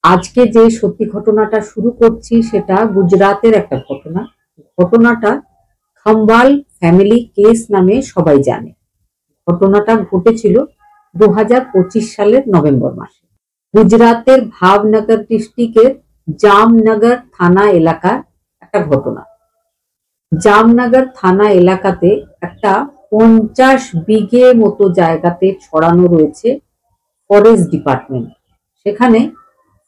আজকে যে সত্যি ঘটনাটা শুরু করছি সেটা গুজরাতের একটা ঘটনা। ঘটনাটা খাম্বাল ফ্যামিলি কেস নামে সবাই জানে। ঘটনাটা ঘটেছিল 2025 সালের নভেম্বর মাসে গুজরাতের ভাবনগর ডিস্ট্রিক্টের জামনগর থানা এলাকার একটা ঘটনা। জামনগর থানা এলাকাতে একটা 50 বিঘে মতো জায়গাতে ছড়ানো রয়েছে ফরেস্ট ডিপার্টমেন্ট। সেখানে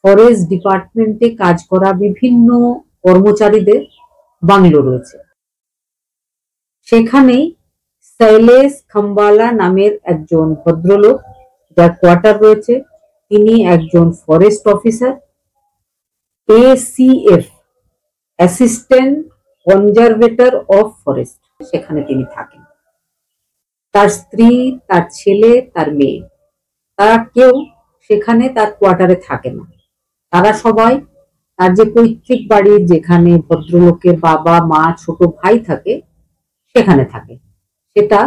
ফরেস্ট ডিপার্টমেন্টে কাজ করা বিভিন্ন কর্মচারীদের বাংলো রয়েছে। সেখানেই শৈলেশ খাম্বালা নামের একজন ভদ্রলোক, যার কোয়ার্টার রয়েছে, তিনি একজন forest officer, ACF assistant conservator of forest, সেখানে তিনি থাকেন। তার স্ত্রী, তার ছেলে, তার মেয়ে, তারা কেউ সেখানে তার কোয়ার্টারে থাকে না। তারা সবাই তার যে পৈতৃক বাড়ির, যেখানে ভদ্রলোকের বাবা মা ছোট ভাই থাকে, সেখানে থাকে। সেটা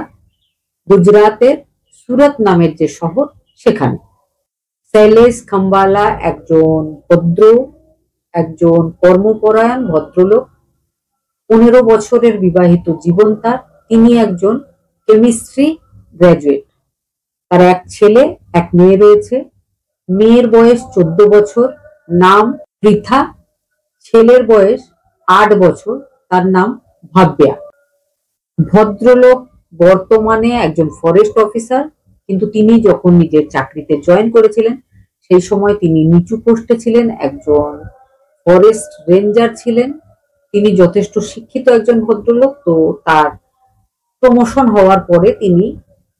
গুজরাতের সুরত নামের যে শহর, সেখানে। শৈলেশ খাম্বালা একজন ভদ্র, একজন কর্মপরায়ণ ভদ্রলোক। 15 বছরের বিবাহিত জীবন তার। তিনি একজন কেমিস্ট্রি গ্রাজুয়েট। তার এক ছেলে, এক মেয়ে রয়েছে। মেয়ের বয়স 14 বছর, নাম পৃথা। ছেলের বয়স 8 বছর, তার নাম ভাব্যা। ভদ্রলোক বর্তমানে একজন ফরেস্ট অফিসার, কিন্তু তিনি যখন নিজের চাকরিতে জয়েন করেছিলেন সেই সময় তিনি নিচু পোস্টে ছিলেন, একজন ফরেস্ট রেঞ্জার ছিলেন। তিনি যথেষ্ট শিক্ষিত একজন ভদ্রলোক। তো তার প্রমোশন হওয়ার পরে তিনি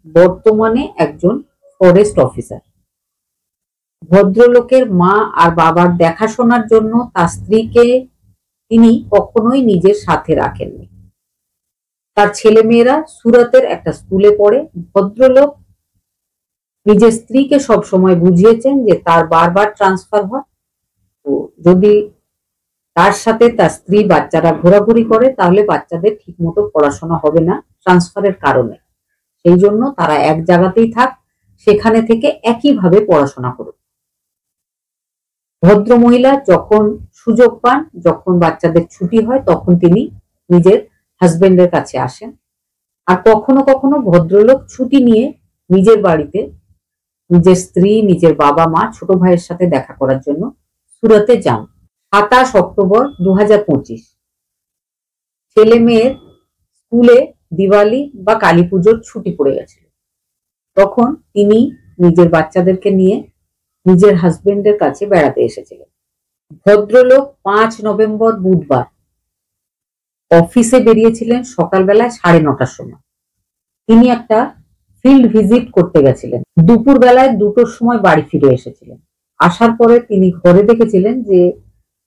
বর্তমানে একজন ফরেস্ট অফিসার। ভদ্রলোকের মা আর বাবার দেখাশোনার জন্য তার স্ত্রীকে তিনি কখনোই নিজের সাথে রাখেননি। তার ছেলে মেয়েরা সুরাতের একটা স্কুলে পড়ে। ভদ্রলোক নিজের স্ত্রীকে সবসময় বুঝিয়েছেন যে তার বারবার ট্রান্সফার হয়, তো যদি তার সাথে তার স্ত্রী বাচ্চারা ঘোরাঘুরি করে তাহলে বাচ্চাদের ঠিক মতো পড়াশোনা হবে না ট্রান্সফারের কারণে। সেই জন্য তারা এক জায়গাতেই থাক, সেখানে থেকে একইভাবে পড়াশোনা করুক। ভদ্র মহিলা যখন সুযোগ পান, যখন বাচ্চাদের ছুটি হয়, তখন তিনি নিজের হাজবেন্ডের কাছে আসেন। আর কখনো কখনো ভদ্রলোক ছুটি নিয়ে নিজের বাড়িতে নিজের স্ত্রী, নিজের বাবা মা, ছোট ভাইয়ের সাথে দেখা করার জন্য সুরাতে যান। 27 অক্টোবর 2025 ছেলে মেয়ের স্কুলে দিওয়ালি বা কালী পুজোর ছুটি পড়ে গেছিল। তখন তিনি নিজের বাচ্চাদেরকে নিয়ে নিজের হাজবেন্ডের কাছে বেড়াতে এসেছিলেন। ভদ্রলোক 5 নভেম্বর বুধবার অফিসে বেরিয়েছিলেন সকালবেলায় 9:30টার সময়। তিনি একটা ফিল্ড ভিজিট করতে গেছিলেন। দুপুর বেলায় 2টোর সময় বাড়ি ফিরে এসেছিলেন। আসার পরে তিনি ঘরে দেখেছিলেন যে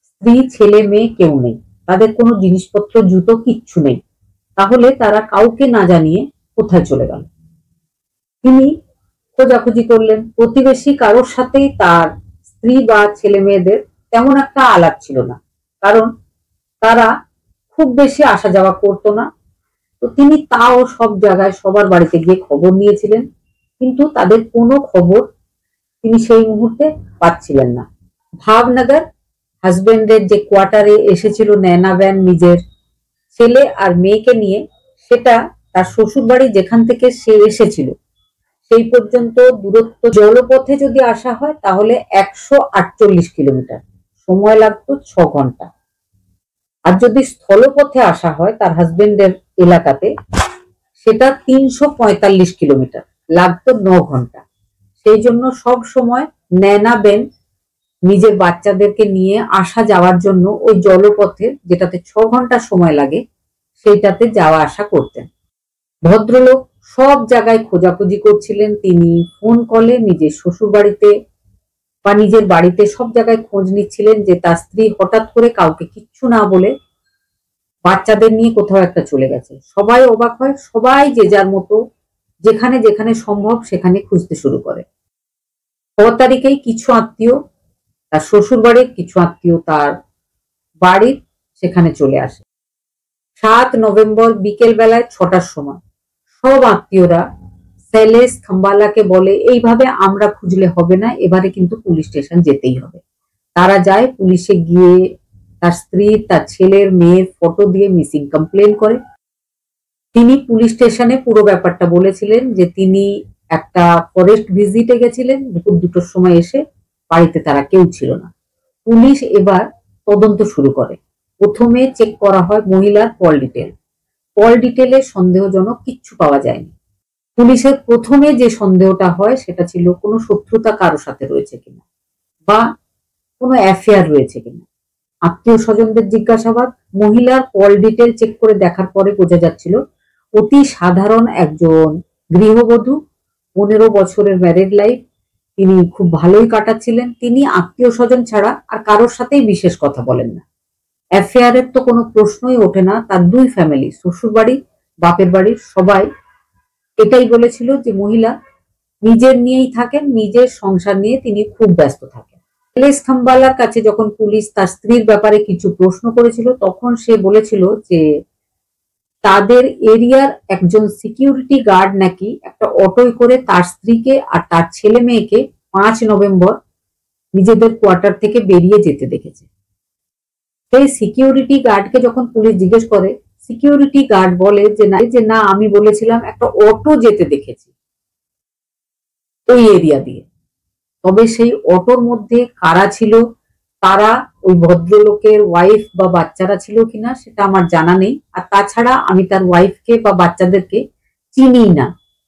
স্ত্রী, ছেলে মেয়ে কেউ নেই, তাদের কোনো জিনিসপত্র, জুতো কিচ্ছু নেই। তাহলে তারা কাউকে না জানিয়ে কোথায় চলে গেল। তিনি খোঁজাখুঁজি করলেন। প্রতিবেশী কারোর সাথেই তার স্ত্রী বা ছেলে মেয়েদের তেমন একটা আলাপ ছিল না, কারণ তারা খুব বেশি আসা যাওয়া করতো না। তো তিনি তাও সব জায়গায় সবার বাড়িতে গিয়ে খবর নিয়েছিলেন, কিন্তু তাদের কোনো খবর তিনি সেই মুহূর্তে পাচ্ছিলেন না। ভাবনগর হাজবেন্ডের যে কোয়ার্টারে এসেছিল ন্যানা ভ্যান নিজের ছেলে আর মেয়েকে নিয়ে, সেটা তার শ্বশুর বাড়ি যেখান থেকে সে এসেছিল সেই পর্যন্ত দূরত্ব। জলপথে যদি আসা হয় তাহলে 148 কিলোমিটার, সময় লাগতো 6 ঘন্টা। আর যদি স্থলপথে আসা হয় তার হাজবেন্ডের এলাকাতে, সেটা 345 কিলোমিটার, লাগতো 9 ঘন্টা। সেই জন্য সব সময় ন্যানা বেন নিজের বাচ্চাদেরকে নিয়ে আসা যাওয়ার জন্য ওই জলপথে, যেটাতে 6 ঘন্টা সময় লাগে, সেইটাতে যাওয়া আসা করতেন। ভদ্রলোক সব জায়গায় খোঁজাখুঁজি করছিলেন। তিনি ফোন কলে নিজের শ্বশুর বাড়িতে বা নিজের বাড়িতে সব জায়গায় খোঁজ নিচ্ছিলেন যে তার স্ত্রী হঠাৎ করে কাউকে কিচ্ছু না বলে বাচ্চাদের নিয়ে কোথাও একটা চলে গেছে। সবাই অবাক হয়, সবাই যে যার মতো যেখানে যেখানে সম্ভব সেখানে খুঁজতে শুরু করে। 6 তারিখেই কিছু আত্মীয়, তার শ্বশুর বাড়ির কিছু আত্মীয় তার বাড়ির সেখানে চলে আসে। 7 নভেম্বর বিকেল বেলায় 6টার সময় সব আত্মীয়রা শৈলেশ খাম্বালাকে বলে, এইভাবে আমরা খুঁজলে হবে না, এবারে কিন্তু পুলিশ স্টেশন যেতেই হবে। তারা যায় পুলিশে, গিয়ে তার স্ত্রী, তার ছেলের, মেয়ের ফটো দিয়ে মিসিং কমপ্লেন করে। তিনি পুলিশ স্টেশনে পুরো ব্যাপারটা বলেছিলেন যে তিনি একটা ফরেস্ট ভিজিটে গেছিলেন, দুপুর 2টোর সময় এসে বাড়িতে তারা কেউ ছিল না। পুলিশ এবার তদন্ত শুরু করে। প্রথমে চেক করা হয় মহিলার কল ডিটেল। কল ডিটেলে সন্দেহজনক কিচ্ছু পাওয়া যায়নি। পুলিশের প্রথমে যে সন্দেহটা হয় সেটা ছিল কোনো শত্রুতা কারো সাথে রয়েছে কিনা বা কোনো অ্যাফেয়ার রয়েছে কিনা। আত্মীয় স্বজনদের জিজ্ঞাসাবাদ, মহিলার কল ডিটেল চেক করে দেখার পরে বোঝা যাচ্ছিল অতি সাধারণ একজন গৃহবধূ, 15 বছরের ম্যারেড লাইফ, তিনি খুব ভালোই কাটাচ্ছিলেন। তিনি আত্মীয় স্বজন ছাড়া আর কারোর সাথেই বিশেষ কথা বলেন না। অ্যাফেয়ারের তো কোনো প্রশ্নই ওঠে না। তার 2 ফ্যামিলি, শ্বশুর বাড়ি, বাপের বাড়ির সবাই এটাই বলেছিল যে মহিলা নিজের নিয়েই থাকেন, নিজের সংসার নিয়ে তিনি খুব ব্যস্ত থাকেন। শৈলেশ খাম্বালার কাছে যখন পুলিশ তার স্ত্রীর ব্যাপারে কিছু প্রশ্ন করেছিল, তখন সে বলেছিল যে তাদের এরিয়ার একজন সিকিউরিটি গার্ড নাকি একটা অটোয় করে তার স্ত্রীকে আর তার ছেলে মেয়েকে 5 নভেম্বর নিজেদের কোয়ার্টার থেকে বেরিয়ে যেতে দেখেছে। সেই সিকিউরিটি গার্ডকে যখন পুলিশ জিজ্ঞেস করে, সিকিউরিটি গার্ড বলে যে না আমি বলেছিলাম একটা অটো যেতে দেখেছি ওই এরিয়া দিয়ে। তবে সেই অটোর মধ্যে কারা ছিল, তারা ওই ভদ্রলোকের ওয়াইফ বা বাচ্চারা ছিল কিনা সেটা আমার জানা নেই। আর তাছাড়া আমি তার ওয়াইফকে বা বাচ্চাদেরকে চিনি না,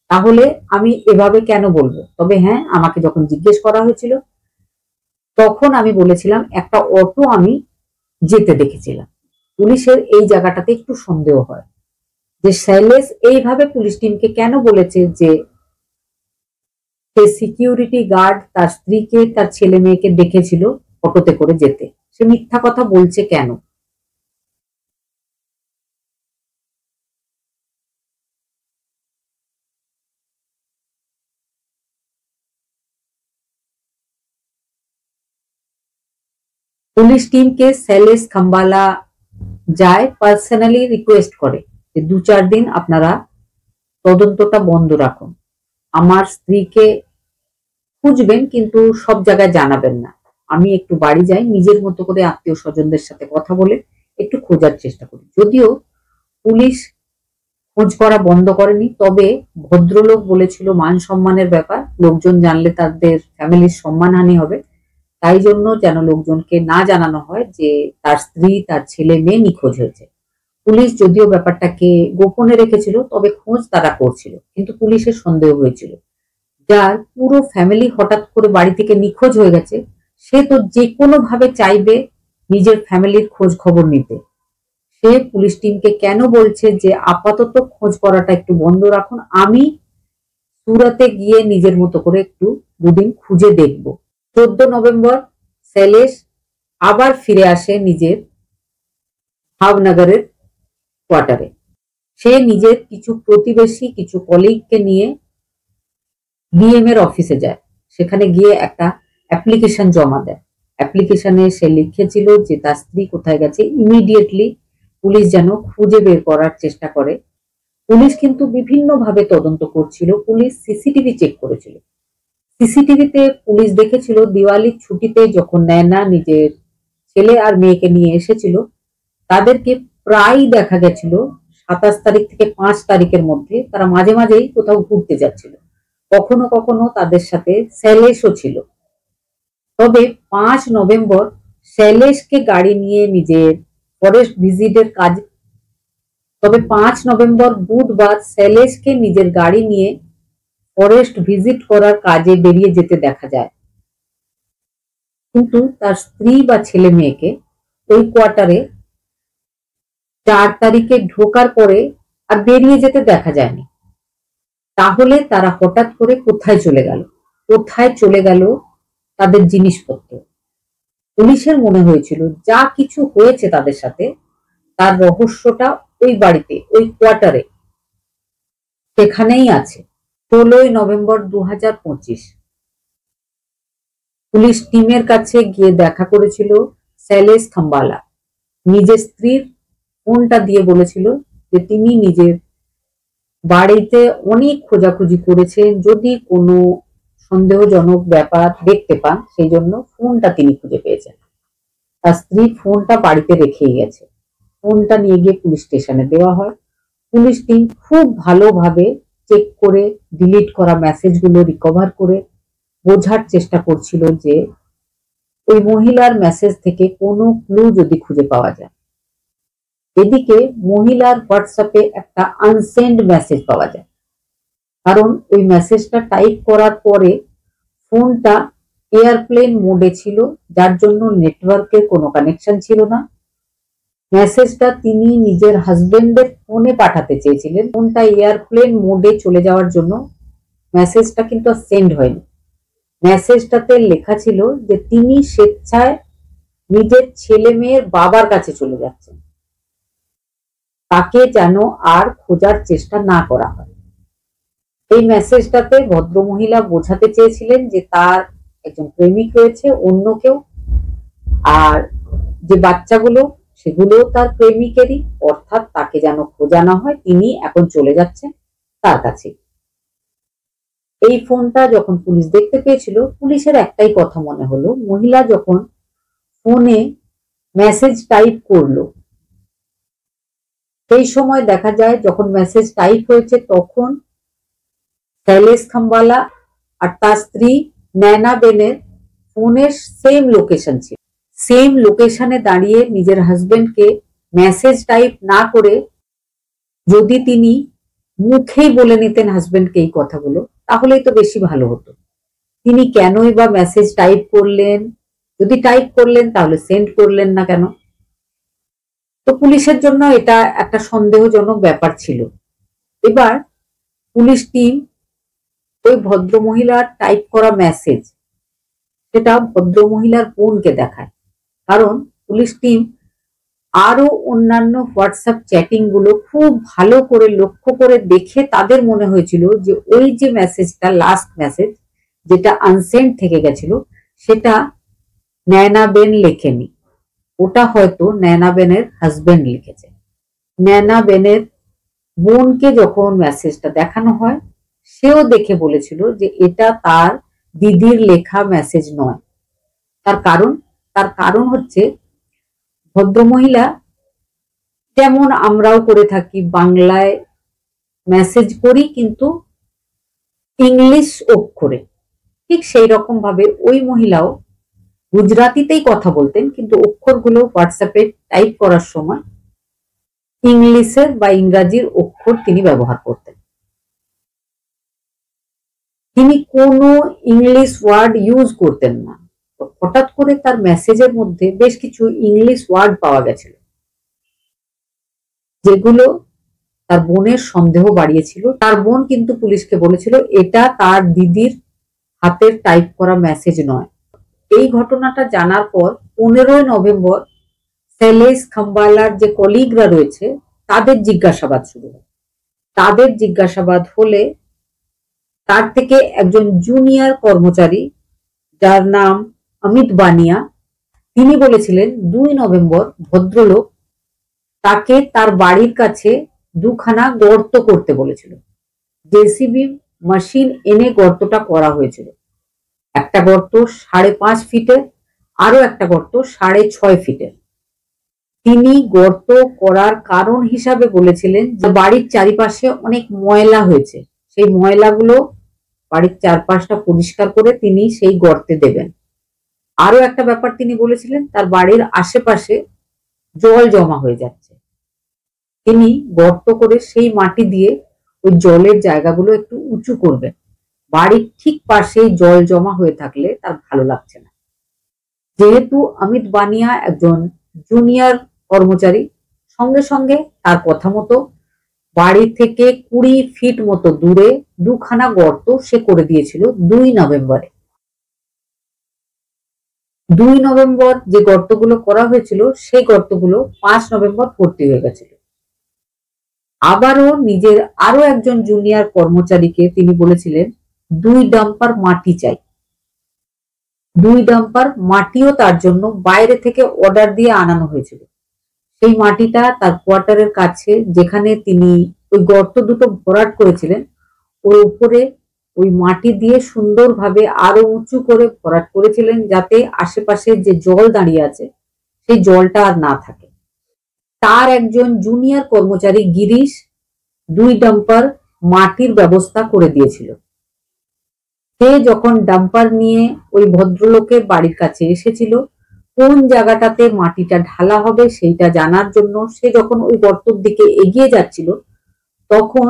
তাহলে আমি এভাবে কেন বলবো। তবে হ্যাঁ, আমাকে যখন জিজ্ঞেস করা হয়েছিল তখন আমি বলেছিলাম একটা অটো আমি যেতে দেখেছিলাম। পুলিশের এই জায়গাটাতে একটু সন্দেহ হয় যে শৈলেশ এইভাবে পুলিশ টিমকে কেন বলেছে যে সে সিকিউরিটি গার্ড তার স্ত্রীকে, তার ছেলে মেয়েকে দেখেছিল অটোতে করে যেতে। সে মিথ্যা কথা বলছে কেন? পুলিশ টিমকে শৈলেশ খাম্বালা যায়, পার্সোনালি রিকোয়েস্ট করে যে 2-4 দিন আপনারা তদন্তটা বন্ধ রাখুন, আমার স্ত্রীকে খুঁজবেন কিন্তু সব জায়গায় জানাবেন না, আমি একটু বাড়ি যাই, নিজের মতো করে আত্মীয় স্বজনদের সাথে কথা বলে একটু খোঁজার চেষ্টা করি। যদিও পুলিশ খোঁজ করা বন্ধ করেনি, তবে ভদ্রলোক বলেছিল মান সম্মানের ব্যাপার, লোকজন জানলে তাদের ফ্যামিলির সম্মানহানি হবে, তাই জন্য যেন লোকজনকে না জানানো হয় যে তার স্ত্রী, তার ছেলে মেয়ে নিখোঁজ হয়েছে। পুলিশ যদিও ব্যাপারটাকে গোপনে রেখেছিল, তবে খোঁজ তারা করছিল, কিন্তু পুলিশের সন্দেহ হয়েছিল যার পুরো ফ্যামিলি হঠাৎ করে বাড়ি থেকে নিখোঁজ হয়ে গেছে, সে তো যে কোনো ভাবে চাইবে নিজের ফ্যামিলির খোঁজ খবর নিতে। সে পুলিশ টিমকে কেন বলছে যে আপাতত খোঁজ করাটা একটু বন্ধ রাখুন, আমি সুরাতে গিয়ে নিজের মতো করে একটু 2 দিন খুঁজে দেখব। 14 নভেম্বর শৈলেশ আবার ফিরে আসে নিজের ভাবনগরের কোয়ার্টারে। সে নিজের কিছু প্রতিবেশী, কিছু কলিগকে নিয়ে ডিএম এর অফিসে যায়। সেখানে গিয়ে একটা অ্যাপ্লিকেশন জমা দেয়। অ্যাপ্লিকেশনে সে লিখেছিল যে তার স্ত্রী কোথায় গেছে, ইমিডিয়েটলি পুলিশ যেন খুঁজে বের করার চেষ্টা করে। পুলিশ কিন্তু বিভিন্ন ভাবে তদন্ত করছিল। পুলিশ সিসিটিভি চেক করেছিল। সিসিটিভিতে পুলিশ দেখেছিল দিওয়ালির ছুটিতে যখন নয়না নিজের ছেলে আর মেয়েকে নিয়ে এসেছিল, তাদেরকে প্রায় দেখা গেছিল 27 তারিখ থেকে 5 তারিখের মধ্যে তারা মাঝে মাঝেই কোথাও ঘুরতে যাচ্ছিল। কখনো কখনো তাদের সাথে শৈলেশও ছিল। তবে 5 নভেম্বর শৈলেশকে গাড়ি নিয়ে নিজের ফরেস্ট ভিজিটের কাজ তবে 5 নভেম্বর বুধবার শৈলেশকে নিজের গাড়ি নিয়ে ফরেস্ট ভিজিট করার কাজে বেরিয়ে যেতে দেখা যায়, কিন্তু তার স্ত্রী বা ছেলে মেয়েকে ওই কোয়ার্টারে 4 তারিখে ঢোকার পরে আর বেরিয়ে যেতে দেখা যায়নি। তাহলে তারা হঠাৎ করে কোথায় চলে গেল? কোথায় চলে গেল তাদের জিনিসপত্র? পুলিশের মনে হয়েছিল যা কিছু হয়েছে তাদের সাথে তার রহস্যটা ওই বাড়িতে, ওই কোয়ার্টারে সেখানেই আছে। 16 নভেম্বর 2025 পুলিশ টিমের কাছে গিয়ে দেখা করেছিল শৈলেশ খাম্বালা। নিজের স্ত্রীর ফোনটা দিয়ে বলেছিল যে তিনি নিজের বাড়িতে অনেক খোঁজাখুঁজি করেছেন, যদি কোনো সন্দেহজনক ব্যাপার দেখতে পান সেই জন্য ফোনটা তিনি খুঁজে পেয়েছেন। তার স্ত্রী ফোনটা বাড়িতে রেখেই গেছে। ফোনটা নিয়ে গিয়ে পুলিশ স্টেশনে দেওয়া হয়। পুলিশ টিম খুব ভালোভাবে চেক করে ডিলিট করা মেসেজগুলো রিকভার করে বোঝার চেষ্টা করছিল যে ওই মহিলার মেসেজ থেকে কোনো ক্লু যদি খুঁজে পাওয়া যায়। এদিকে মহিলার হোয়াটসঅ্যাপে একটা আনসেন্ড মেসেজ পাওয়া যায়, কারণ ওই মেসেজটা টাইপ করার পরে ফোনটা এয়ারপ্লেন মোডে ছিল, যার জন্য নেটওয়ার্কের কোনো কানেকশন ছিল না। মেসেজটা তিনি নিজের হাজবেন্ডের ফোনে পাঠাতে চেয়েছিলেন, ফোনটা এয়ারপ্লেন মোডে চলে যাওয়ার জন্য মেসেজটা কিন্তু সেন্ড হয়নি। মেসেজটাতে লেখা ছিল যে তিনি স্বেচ্ছায় নিজের ছেলে মেয়ের বাবার কাছে চলে যাচ্ছেন, তাকে যেন আর খোঁজার চেষ্টা না করা হয়। এই মেসেজটাতে ভদ্রমহিলা বোঝাতে চেয়েছিলেন যে তার একজন প্রেমিক রয়েছে, অন্য কেউ, আর যে বাচ্চাগুলো সেগুলো তার প্রেমিকেরই, অর্থাৎ তাকে যেন খোঁজা না হয়, তিনি এখন চলে যাচ্ছেন তার কাছে। এই ফোনটা যখন পুলিশ দেখতে পেয়েছিল, পুলিশের একটাই কথা মনে হলো, মহিলা যখন ফোনে মেসেজ টাইপ করলো সেই সময় দেখা যায় যখন মেসেজ টাইপ হয়েছে তখন শৈলেশ খাম্বালা আর তার স্ত্রী নয়না বেনের ফোনের সেম লোকেশন ছিল। সেম লোকেশনে দাঁড়িয়ে নিজের হাজবেন্ডকে মেসেজ টাইপ না করে যদি তিনি মুখেই বলে নিতেন হাজবেন্ডকে এই কথাগুলো, তাহলেই তো বেশি ভালো হতো। তিনি কেনই বা মেসেজ টাইপ করলেন? যদি টাইপ করলেন তাহলে সেন্ড করলেন না কেন? তো পুলিশের জন্য এটা একটা সন্দেহজনক ব্যাপার ছিল। এবার পুলিশ টিম ওই ভদ্রমহিলার টাইপ করা মেসেজ সেটা ভদ্রমহিলার বোনকে দেখায়, কারণ পুলিশ টিম আরো অন্যান্য হোয়াটসঅ্যাপ চ্যাটিং গুলো খুব ভালো করে লক্ষ্য করে দেখে তাদের মনে হয়েছিল যে ওই যে মেসেজটা লাস্ট মেসেজ যেটা আনসেন্ড থেকে গেছিল সেটা নয়না বেন লেখেনি, ওটা হয়তো নয়না বেনের হাজবেন্ড লিখেছে। নয়না বেনের বোনকে যখন মেসেজটা দেখানো হয় সেও দেখে বলেছিল যে এটা তার দিদির লেখা মেসেজ নয়। তার কারণ হচ্ছে ভদ্রমহিলা যেমন আমরাও করে থাকি, বাংলায় মেসেজ করি কিন্তু ইংলিশ অক্ষরে, ঠিক সেই রকম ভাবে ওই মহিলাও গুজরাটিতেই কথা বলতেন, কিন্তু অক্ষরগুলো হোয়াটসঅ্যাপে টাইপ করার সময় ইংলিশের বা ইংরাজির অক্ষর তিনি ব্যবহার করতেন। তিনি কোনো ইংলিশ ওয়ার্ড ইউজ করতেন না। হঠাৎ করে তার মেসেজের মধ্যে বেশ কিছু ইংলিশ ওয়ার্ড পাওয়া গেছিল, যেগুলো তার বোনের সন্দেহ বাড়িয়েছিল। তার বোন কিন্তু পুলিশকে বলেছিল এটা তার দিদির হাতের টাইপ করা মেসেজ নয়। এই ঘটনাটা জানার পর 15 নভেম্বর শৈলেশ খাম্বালার যে কলিগরা রয়েছে তাদের জিজ্ঞাসাবাদ শুরু হয়। তাদের জিজ্ঞাসাবাদ হলে তার থেকে একজন জুনিয়র কর্মচারী যার নাম অমিত বানিয়া, তিনি বলেছিলেন 2 নভেম্বর ভদ্রলোক তাকে তার বাড়ির কাছে দুখানা গর্ত করতে বলেছিল। জেসিবি মেশিন এনে গর্তটা করা হয়েছিল। একটা গর্ত 5.5 ফিটের, আরো একটা গর্ত 6.5 ফিটের। তিনি গর্ত করার কারণ হিসাবে বলেছিলেন যে বাড়ির চারিপাশে অনেক ময়লা হয়েছে, সেই ময়লাগুলো বাড়ির চারপাশটা পরিষ্কার করে তিনি সেই গর্তে দেবেন। আরো একটা ব্যাপার তিনি বলেছিলেন, তার বাড়ির আশেপাশে জল জমা হয়ে যাচ্ছে, তিনি গর্ত করে সেই মাটি দিয়ে ওই জলের জায়গাগুলো একটু উঁচু করবেন। বাড়ির ঠিক পাশেই জল জমা হয়ে থাকলে তার ভালো লাগছে না। যেহেতু অমিত বানিয়া একজন জুনিয়র কর্মচারী, সঙ্গে সঙ্গে তার কথা মতো বাড়ি থেকে 20 ফিট মতো দূরে দুখানা গর্ত সে করে দিয়েছিল 2 নভেম্বরে। 2 নভেম্বর যে গর্তগুলো করা হয়েছিল সেই গর্তগুলো 5 নভেম্বর ভর্তি হয়ে গেছিল। আবারও নিজের আরো একজন জুনিয়র কর্মচারীকে তিনি বলেছিলেন 2 ডাম্পার মাটি চাই। 2 ডাম্পার মাটিও তার জন্য বাইরে থেকে অর্ডার দিয়ে আনানো হয়েছিল। সেই মাটিটা তার কোয়ার্টারের কাছে, যেখানে তিনি ওই গর্ত দুটো ভরাট করেছিলেন, ওর উপরে ওই মাটি দিয়ে সুন্দরভাবে আরো উঁচু করে ভরাট করেছিলেন, যাতে আশেপাশে যে জল দাঁড়িয়ে আছে সেই জলটা আর না থাকে। তার একজন জুনিয়র কর্মচারী গিরিশ 2 ডাম্পার মাটির ব্যবস্থা করে দিয়েছিল। সে যখন ডাম্পার নিয়ে ওই ভদ্রলোকের বাড়ির কাছে এসেছিল, কোন জায়গাটাতে মাটিটা ঢালা হবে সেইটা জানার জন্য সে যখন ওই গর্তের দিকে এগিয়ে যাচ্ছিল, তখন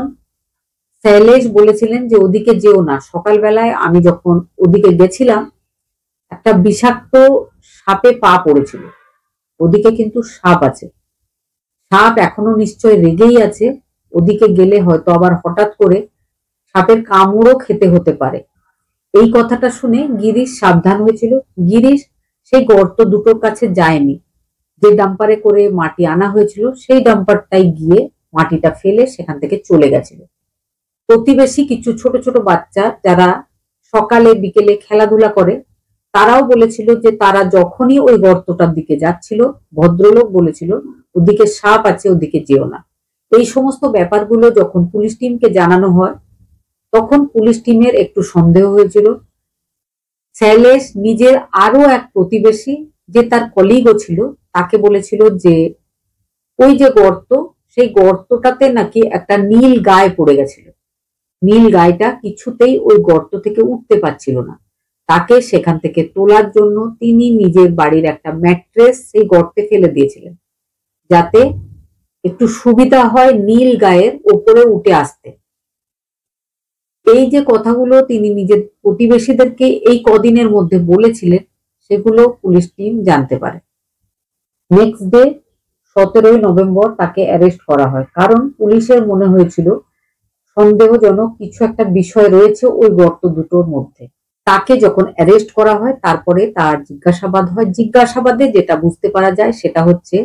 শৈলেশ বলেছিলেন যে ওদিকে যেও না। সকালবেলায় আমি যখন ওদিকে গেছিলাম, একটা বিষাক্ত সাপে পা পড়েছিল। ওদিকে কিন্তু সাপ আছে, সাপ এখনো নিশ্চয় রেগেই আছে। ওদিকে গেলে হয়তো আবার হঠাৎ করে সাপের কামড়ও খেতে হতে পারে। এই কথাটা শুনে গিরিশ সাবধান হয়েছিল। গিরিশ সেই গর্ত দুটোর কাছে যায়নি। যে ডাম্পারে করে মাটি আনা হয়েছিল সেই ডাম্পারটাই গিয়ে মাটিটা ফেলে সেখান থেকে চলে গেছিল। প্রতিবেশী কিছু ছোট ছোট বাচ্চা যারা সকালে বিকেলে খেলাধুলা করে, তারাও বলেছিল যে তারা যখনই ওই গর্তটার দিকে যাচ্ছিল, ভদ্রলোক বলেছিল ওদিকে সাপ আছে, ওদিকে যেও না। এই সমস্ত ব্যাপারগুলো যখন পুলিশ টিমকে জানানো হয়, তখন পুলিশ টিমের একটু সন্দেহ হয়েছিল। শৈলেশ নিজের আরো এক প্রতিবেশী, যে তার কলিগও ছিল, তাকে বলেছিল যে ওই যে গর্ত, সেই গর্তটাতে নাকি একটা নীল গায়ে পড়ে গেছিল। নীল গাইটা কিছুতেই ওই গর্ত থেকে উঠতে পারছিল না। তাকে সেখান থেকে তোলার জন্য তিনি নিজের বাড়ির একটা ম্যাট্রেস সেই গর্তে ফেলে দিয়েছিলেন, যাতে একটু সুবিধা হয় নীল গায়ের ওপরে উঠে আসতে। এই যে কথাগুলো তিনি নিজের প্রতিবেশীদেরকে এই কদিনের মধ্যে বলেছিলেন, সেগুলো পুলিশ টিম জানতে পারে। নেক্সট ডে 17 নভেম্বর তাকে অ্যারেস্ট করা হয়, কারণ পুলিশের মনে হয়েছিল সন্দেহজনক কিছু একটা বিষয় রয়েছে ওই গর্ত দুটোর মধ্যে। তাকে যখন অ্যারেস্ট করা হয়, তারপরে তার জিজ্ঞাসাবাদ হয়। জিজ্ঞাসাবাদে যেটা বুঝতে পারা যায় সেটা হচ্ছে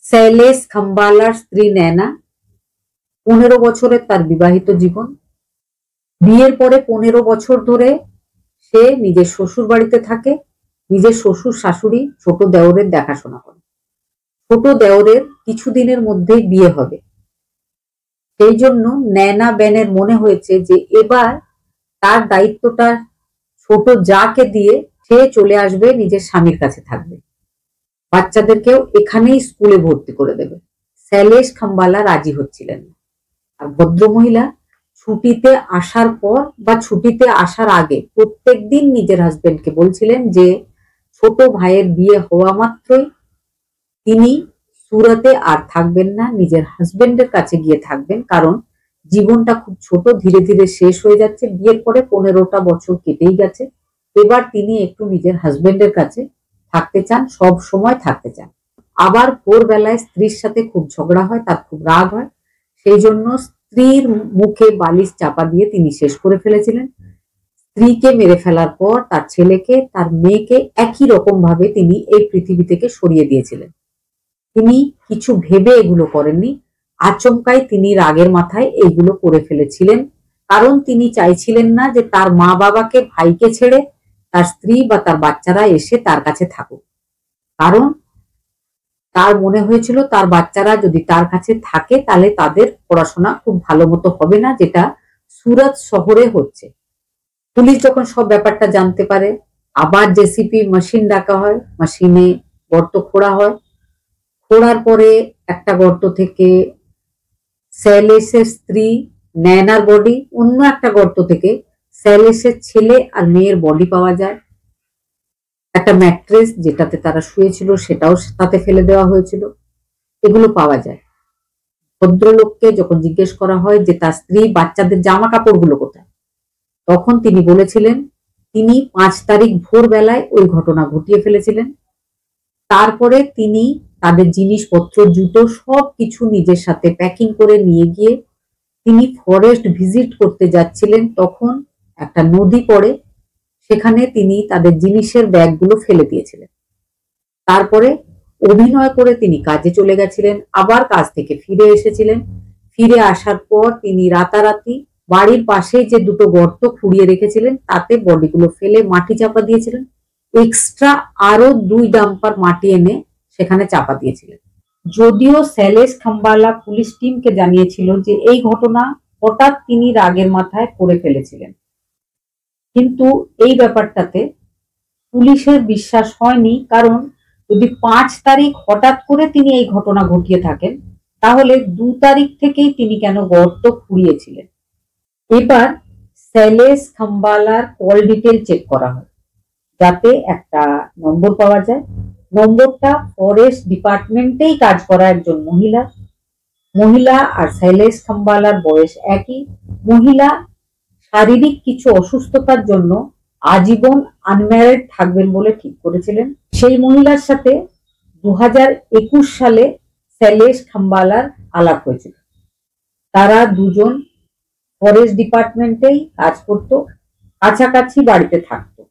শৈলেশ খাম্বালার স্ত্রী নয়না, 15 বছরের তার বিবাহিত জীবন। বিয়ের পরে 15 বছর ধরে সে নিজের শ্বশুর বাড়িতে থাকে। নিজের শ্বশুর শাশুড়ি ছোট দেওরের দেখাশোনা করে। ছোট দেওরের কিছুদিনের মধ্যেই বিয়ে হবে, সেই জন্য নয়না বেনের মনে হয়েছে যে এবার তার দায়িত্বটা ছোট জাকে দিয়ে সে চলে আসবে, নিজের স্বামীর কাছে থাকবে, বাচ্চাদেরকেও এখানেই স্কুলে ভর্তি করে দেবে। শৈলেশ খাম্বালা রাজি হচ্ছিলেন না। আর ভদ্রমহিলা ছুটিতে আসার পর বা ছুটিতে আসার আগে প্রত্যেকদিন নিজের হাজবেন্ডকে বলছিলেন যে ছোট ভাইয়ের বিয়ে হওয়া মাত্রই তিনি সুরাতে আর থাকবেন না, নিজের হাজবেন্ডের কাছে গিয়ে থাকবেন, কারণ জীবনটা খুব ছোট, ধীরে ধীরে শেষ হয়ে যাচ্ছে। বিয়ের পরে 15টা বছর কেটেই গেছে, এবার তিনি একটু নিজের হাজবেন্ডের কাছে থাকতে চান, সব সময় থাকতে চান। আবার ভোরবেলায় স্ত্রীর সাথে খুব ঝগড়া হয়, তার খুব রাগ হয়, সেই জন্য স্ত্রীর মুখে বালিশ চাপা দিয়ে তিনি শেষ করে ফেলেছিলেন। স্ত্রীকে মেরে ফেলার পর তার ছেলেকে, তার মেয়েকে একই রকম ভাবে তিনি এই পৃথিবী থেকে সরিয়ে দিয়েছিলেন। তিনি কিছু ভেবে এগুলো করেননি, আচমকাই তিনি রাগের মাথায় এইগুলো করে ফেলেছিলেন, কারণ তিনি চাইছিলেন না যে তার মা বাবাকে, ভাইকে ছেড়ে তার স্ত্রী বা তার বাচ্চারা এসে তার কাছে থাকুক। কারণ তার মনে হয়েছিল তার বাচ্চারা যদি তার কাছে থাকে তাহলে তাদের পড়াশোনা খুব ভালো মতো হবে না, যেটা সুরত শহরে হচ্ছে। পুলিশ যখন সব ব্যাপারটা জানতে পারে, আবার জেসিপি মেশিন ডাকা হয়, মেশিনে গর্ত খোঁড়া হয়। খোঁড়ার পরে একটা গর্ত থেকে শৈলেশের স্ত্রী নয়নার বডি, অন্য একটা গর্ত থেকে শৈলেশের ছেলে আর মেয়ের বডি পাওয়া যায়। একটা ম্যাট্রেস যেটাতে তারা শুয়েছিল সেটাও তাতে ফেলে দেওয়া হয়েছিল, এগুলো পাওয়া যায়। ভদ্রলোককে যখন জিজ্ঞেস করা হয় যে তার স্ত্রী বাচ্চাদের জামা কাপড়গুলো কোথায়, তখন তিনি বলেছিলেন তিনি 5 তারিখ ভোরবেলায় ওই ঘটনা ঘটিয়ে ফেলেছিলেন। তারপরে তিনি তাদের জিনিসপত্র, জুতো সবকিছু নিজের সাথে প্যাকিং করে নিয়ে গিয়ে তিনি ফরেস্ট ভিজিট করতে যাচ্ছিলেন। তখন একটা নদী পড়ে, সেখানে তিনি তাদের জিনিসের ব্যাগগুলো ফেলে দিয়েছিলেন। তারপরে অভিনয় করে তিনি কাজে চলে গেছিলেন, আবার কাজ থেকে ফিরে এসেছিলেন। ফিরে আসার পর তিনি রাতারাতি বাড়ির পাশে যে দুটো গর্ত খুঁড়িয়ে রেখেছিলেন তাতে বডিগুলো ফেলে মাটি চাপা দিয়েছিলেন। এক্সট্রা আরো 2 ডাম্পার মাটি এনে সেখানে চাপা দিয়েছিলেন। যদিও শৈলেশ খাম্বালা পুলিশ টিমকে জানিয়েছিল যে এই ঘটনা হঠাৎ তিনি রাগের মাথায় করে ফেলেছিলেন, কিন্তু এই ব্যাপারটাতে পুলিশের বিশ্বাস হয়নি, কারণ যদি 5 তারিখ হঠাৎ করে তিনি এই ঘটনা ঘটিয়ে থাকেন, তাহলে 2 তারিখ থেকেই তিনি কেন গর্ত খুঁড়িয়েছিলেন? এবার শৈলেশ খাম্বালার কল ডিটেল চেক করা হয়, যাতে একটা নম্বর পাওয়া যায়। নম্বরটা ফরেস্ট ডিপার্টমেন্টেই কাজ করা একজন মহিলা আর শৈলেশ খাম্বালার বয়স একই। মহিলা শারীরিক কিছু অসুস্থতার জন্য আজীবন আনম্যারিড থাকবেন বলে ঠিক করেছিলেন। সেই মহিলার সাথে 2021 সালে শৈলেশ খাম্বালার আলাপ হয়েছিল। তারা দুজন ফরেস্ট ডিপার্টমেন্টেই কাজ করত, কাছাকাছি বাড়িতে থাকতো।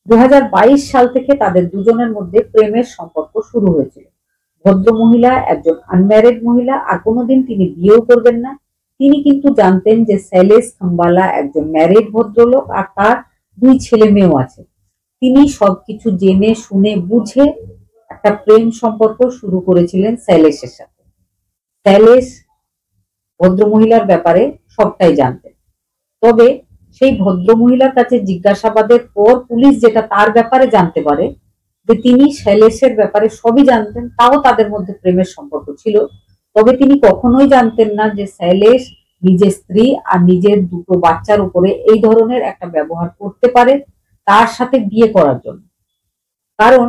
2022 সাল থেকে তাদের দুজনের মধ্যে প্রেমের সম্পর্ক শুরু হয়েছিল। ভদ্র মহিলা একজন আনম্যারিড মহিলা, আর কোনোদিন তিনি বিয়েও করবেন না। তিনি কিন্তু জানতেন যে শৈলেশ খাম্বালা একজন ম্যারিড ভদ্রলোক আর তার 2 ছেলে মেয়েও আছে। তিনি সবকিছু জেনে শুনে বুঝে একটা প্রেম সম্পর্ক শুরু করেছিলেন শৈলেশের সাথে। শৈলেশ ভদ্রমহিলার ব্যাপারে সবটাই জানতেন। তবে সেই ভদ্রমহিলার কাছে জিজ্ঞাসাবাদের পর পুলিশ যেটা তার ব্যাপারে জানতে পারে যে তিনি শৈলেশের ব্যাপারে সবই জানতেন, তাও তাদের মধ্যে প্রেমের সম্পর্ক ছিল। তবে তিনি কখনোই জানতেন না যে শৈলেশ নিজের স্ত্রী আর নিজের 2টো বাচ্চার উপরে এই ধরনের একটা ব্যবহার করতে পারে তার সাথে বিয়ে করার জন্য। কারণ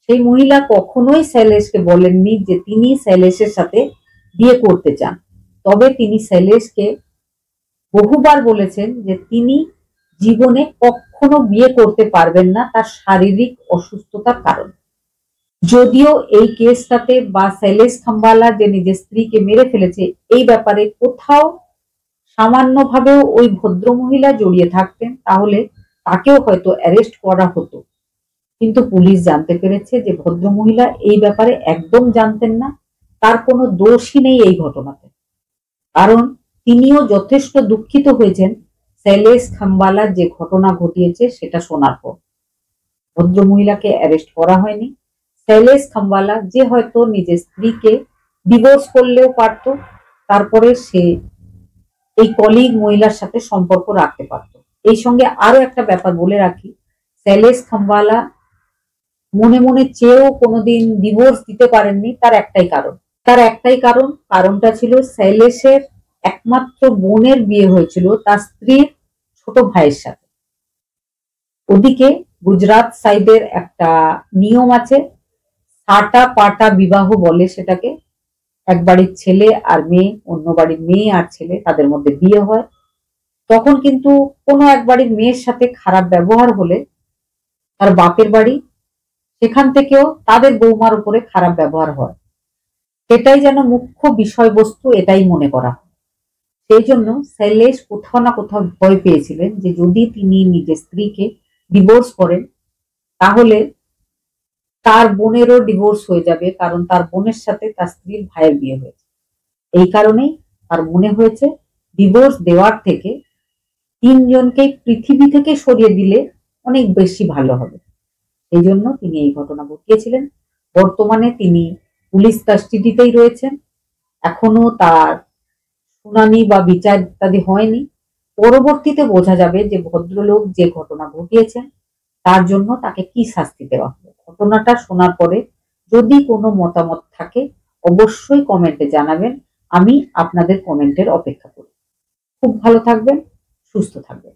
সেই মহিলা কখনোই শৈলেশকে বলেননি যে তিনি শৈলেশের সাথে বিয়ে করতে চান। তবে তিনি শৈলেশকে বহুবার বলেছেন যে তিনি জীবনে কখনো বিয়ে করতে পারবেন না তার শারীরিক অসুস্থতার কারণে। যদিও এই কেসটাতে বা শৈলেশ খাম্বালা যে নিজের স্ত্রীকে মেরে ফেলেছে এই ব্যাপারে কোথাও সামান্যভাবেও ওই ভদ্রমহিলা জড়িয়ে থাকতেন, তাহলে তাকেও হয়তো অ্যারেস্ট করা হতো। কিন্তু পুলিশ জানতে পেরেছে যে ভদ্রমহিলা এই ব্যাপারে একদম জানতেন না, তার কোনো দোষই নেই এই ঘটনাতে। কারণ তিনিও যথেষ্ট দুঃখিত হয়েছেন শৈলেশ খাম্বালা যে ঘটনা ঘটিয়েছে সেটা শোনার পর। ভদ্রমহিলাকে অ্যারেস্ট করা হয়নি। শৈলেশ খাম্বালা যে হয়তো নিজের স্ত্রীকে ডিভোর্স করলেও পারত, তারপরে সে এই কলিগ মহিলার সাথে সম্পর্ক রাখতে পারত। এই সঙ্গে আরো একটা ব্যাপার বলে রাখি, শৈলেশ খাম্বালা মনে মনে চেয়েও কোনোদিন ডিভোর্স দিতে পারেননি। তার একটাই কারণ, কারণটা ছিল শৈলেশের একমাত্র বোনের বিয়ে হয়েছিল তার স্ত্রীর ছোট ভাইয়ের সাথে। ওদিকে গুজরাট সাইডের একটা নিয়ম আছে, সাটা পাটা বিবাহ বলে সেটাকে। এক বাড়ির ছেলে আর মেয়ে, অন্য বাড়ির মেয়ে আর ছেলে, তাদের মধ্যে বিয়ে হয়। তখন কিন্তু কোনো এক বাড়ির মেয়ের সাথে খারাপ ব্যবহার হলে তার বাপের বাড়ি সেখান থেকেও তাদের বৌমার উপরে খারাপ ব্যবহার হয়। সেটাই যেন মুখ্য বিষয়বস্তু, এটাই মনে করা হয়। সেই জন্য শৈলেশ কোথাও না কোথাও ভয় পেয়েছিলেন যে যদি তিনি নিজের স্ত্রীকে ডিভোর্স করেন তাহলে তার বোনেরও ডিভোর্স হয়ে যাবে, কারণ তার বোনের সাথে তার স্ত্রীর ভাইয়ের বিয়ে হয়েছে। এই কারণেই তার মনে হয়েছে ডিভোর্স দেওয়ার থেকে 3 জনকে পৃথিবী থেকে সরিয়ে দিলে অনেক বেশি ভালো হবে। এই জন্য তিনি এই ঘটনা ঘটিয়েছিলেন। বর্তমানে তিনি পুলিশ কাস্টডিতেই রয়েছেন। এখনো তার শুনানি বা বিচার ইত্যাদি হয়নি। পরবর্তীতে বোঝা যাবে যে ভদ্রলোক যে ঘটনা ঘটিয়েছেন তার জন্য তাকে কি শাস্তি দেওয়া হবে। ঘটনাটা শোনার পরে যদি কোনো মতামত থাকে অবশ্যই কমেন্টে জানাবেন। আমি আপনাদের কমেন্টের অপেক্ষা করি। খুব ভালো থাকবেন, সুস্থ থাকবেন।